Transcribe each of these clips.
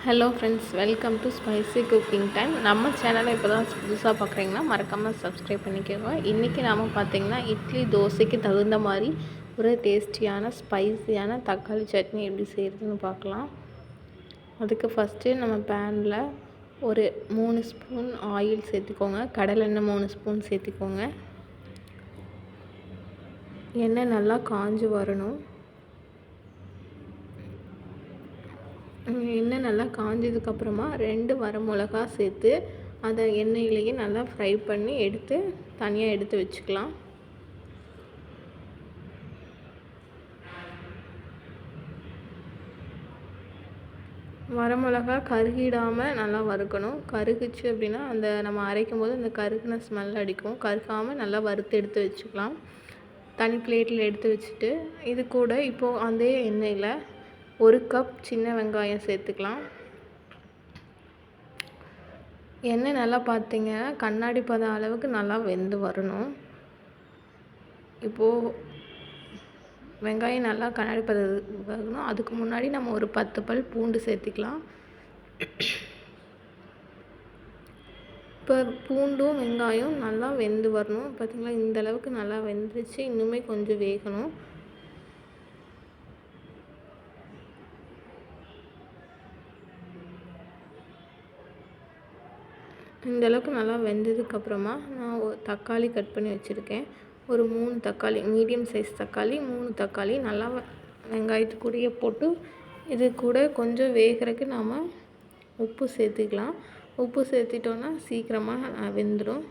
Hello friends, welcome to spicy cooking time. நம்ம சேனலை இப்போ தான் புதுசாக பார்க்குறீங்கன்னா மறக்காமல் சப்ஸ்கிரைப் பண்ணிக்கோங்க. இன்றைக்கி நாம் பார்த்திங்கன்னா இட்லி தோசைக்கு தகுந்த மாதிரி ஒரு டேஸ்டியான ஸ்பைசியான தக்காளி சட்னி எப்படி செய்கிறதுன்னு பார்க்கலாம். அதுக்கு ஃபஸ்ட்டு நம்ம பேனில் ஒரு 3 ஸ்பூன் ஆயில் சேர்த்துக்கோங்க. கடலெண்ணெய் 3 ஸ்பூன் சேர்த்துக்கோங்க. எண்ணெய் நல்லா காஞ்சி வரணும். எண்ணெய் நல்லா காஞ்சதுக்கப்புறமா 2 வரமிளகா சேர்த்து அதை எண்ணெயிலேயே நல்லா ஃப்ரை பண்ணி எடுத்து தனியாக எடுத்து வச்சுக்கலாம். வரமிளகா கருகிடாமல் நல்லா வறுக்கணும். கருகுச்சு அப்படின்னா அந்த நம்ம அரைக்கும் போது அந்த கருகின ஸ்மெல் அடிக்கும். கருகாமல் நல்லா வறுத்து எடுத்து வச்சுக்கலாம். தனி பிளேட்டில் எடுத்து வச்சுட்டு இது கூட இப்போது அதே எண்ணெயில் 1 கப் சின்ன வெங்காயம் சேர்த்துக்கலாம். எண்ணெய் நல்லா பார்த்திங்கன்னா கண்ணாடி பதம் அளவுக்கு நல்லா வெந்து வரணும். இப்போது வெங்காயம் நல்லா கண்ணாடி பதம் வரணும். அதுக்கு முன்னாடி நம்ம ஒரு 10 பல் பூண்டு சேர்த்துக்கலாம். இப்போ பூண்டும் வெங்காயம் நல்லா வெந்து வரணும். பார்த்திங்களா, இந்த அளவுக்கு நல்லா வெந்துருச்சு. இன்னுமே கொஞ்சம் வேகணும். இந்த அளவுக்கு நல்லா வெந்ததுக்கப்புறமா நான் ஒரு தக்காளி கட் பண்ணி வச்சுருக்கேன். ஒரு 3 தக்காளி, மீடியம் சைஸ் தக்காளி 3 தக்காளி நல்லா வெங்காயத்துக்கூடயே போட்டு இது கூட கொஞ்சம் வேகிறதுக்கு நாம் உப்பு சேர்த்துக்கலாம். உப்பு சேர்த்துட்டோன்னா சீக்கிரமாக வெந்துடும்.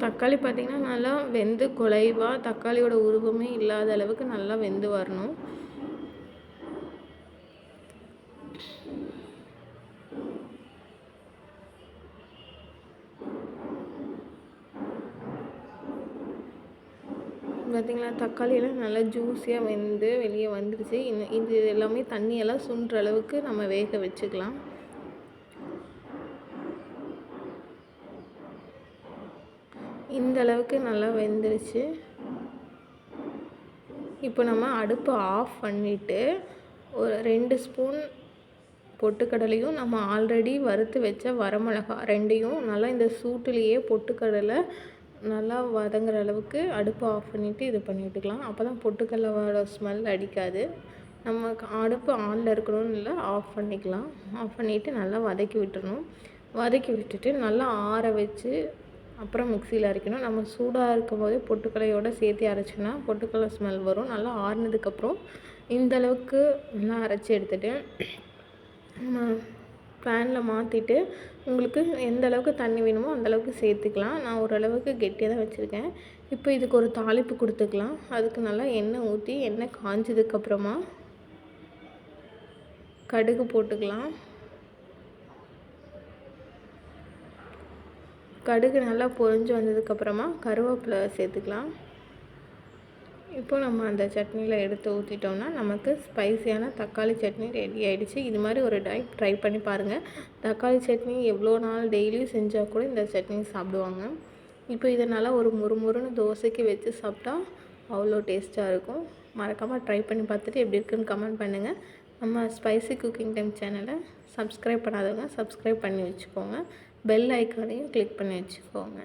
தக்காளி பார்த்திங்கன்னா நல்லா வெந்து குலைவாக தக்காளியோட உருவமே இல்லாத அளவுக்கு நல்லா வெந்து வரணும். பார்த்திங்களா, தக்காளியெல்லாம் நல்லா ஜூஸியாக வெந்து வெளியே வந்துடுச்சு. இது எல்லாமே தண்ணியெல்லாம் சுண்டுற அளவுக்கு நம்ம வேக வச்சுக்கலாம். இந்த அளவுக்கு நல்லா வெந்துருச்சு. இப்போ நம்ம அடுப்பை ஆஃப் பண்ணிவிட்டு ஒரு 2 ஸ்பூன் பொட்டுக்கடலையும் நம்ம ஆல்ரெடி வறுத்து வச்ச வரமிளகா 2யும் நல்லா இந்த சூட்டுலேயே பொட்டுக்கடலை நல்லா வதங்குற அளவுக்கு அடுப்பை ஆஃப் பண்ணிவிட்டு இது பண்ணி விட்டுக்கலாம். அப்போ தான் பொட்டுக்கடலையோட ஸ்மெல் அடிக்காது. நம்ம அடுப்பு ஆனில் இருக்கணும்னு இல்லை, ஆஃப் பண்ணிக்கலாம். ஆஃப் பண்ணிவிட்டு நல்லா வதக்கி விட்டுறணும். வதக்கி விட்டுட்டு நல்லா ஆற வச்சு அப்புறம் மிக்சியில் அரைக்கணும். நம்ம சூடாக இருக்கும் போதே பொட்டுக்கடலையோடு சேர்த்து அரைச்சோன்னா பொட்டுக்கடலை ஸ்மெல் வரும். நல்லா ஆறுனதுக்கப்புறம் இந்த அளவுக்கு நல்லா அரைச்சி எடுத்துகிட்டு நம்ம பேனில் மாற்றிட்டு உங்களுக்கு எந்த அளவுக்கு தண்ணி வேணுமோ அந்தளவுக்கு சேர்த்துக்கலாம். நான் ஓரளவுக்கு கெட்டியாக தான் வச்சுருக்கேன். இப்போ இதுக்கு ஒரு தாளிப்பு கொடுத்துக்கலாம். அதுக்கு நல்லா எண்ணெய் ஊற்றி எண்ணெய் காஞ்சதுக்கப்புறமா கடுகு போட்டுக்கலாம். கடுகு நல்லா பொரிஞ்சு வந்ததுக்கப்புறமா கருவேப்பிலை சேர்த்துக்கலாம். இப்போ நம்ம அந்த சட்னியில் எடுத்து ஊற்றிட்டோம்னா நமக்கு ஸ்பைசியான தக்காளி சட்னி ரெடி ஆகிடுச்சு. இது மாதிரி ஒரு ட்ரை பண்ணி பாருங்கள். தக்காளி சட்னி எவ்வளோ நாள் டெய்லியும் செஞ்சால் கூட இந்த சட்னி சாப்பிடுவாங்க. இப்போ இதை நல்லா ஒரு முறுமுறுன்னு தோசைக்கு வச்சு சாப்பிட்டா அவ்வளோ டேஸ்ட்டாக இருக்கும். மறக்காமல் ட்ரை பண்ணி பார்த்துட்டு எப்படி இருக்குன்னு கமெண்ட் பண்ணுங்கள். நம்ம ஸ்பைசி குக்கிங் டைம் சேனலை சப்ஸ்கிரைப் பண்ணாதவங்க சப்ஸ்கிரைப் பண்ணி வச்சுக்கோங்க. பெல் ஐக்கானையும் கிளிக் பண்ணி வச்சுக்கோங்க.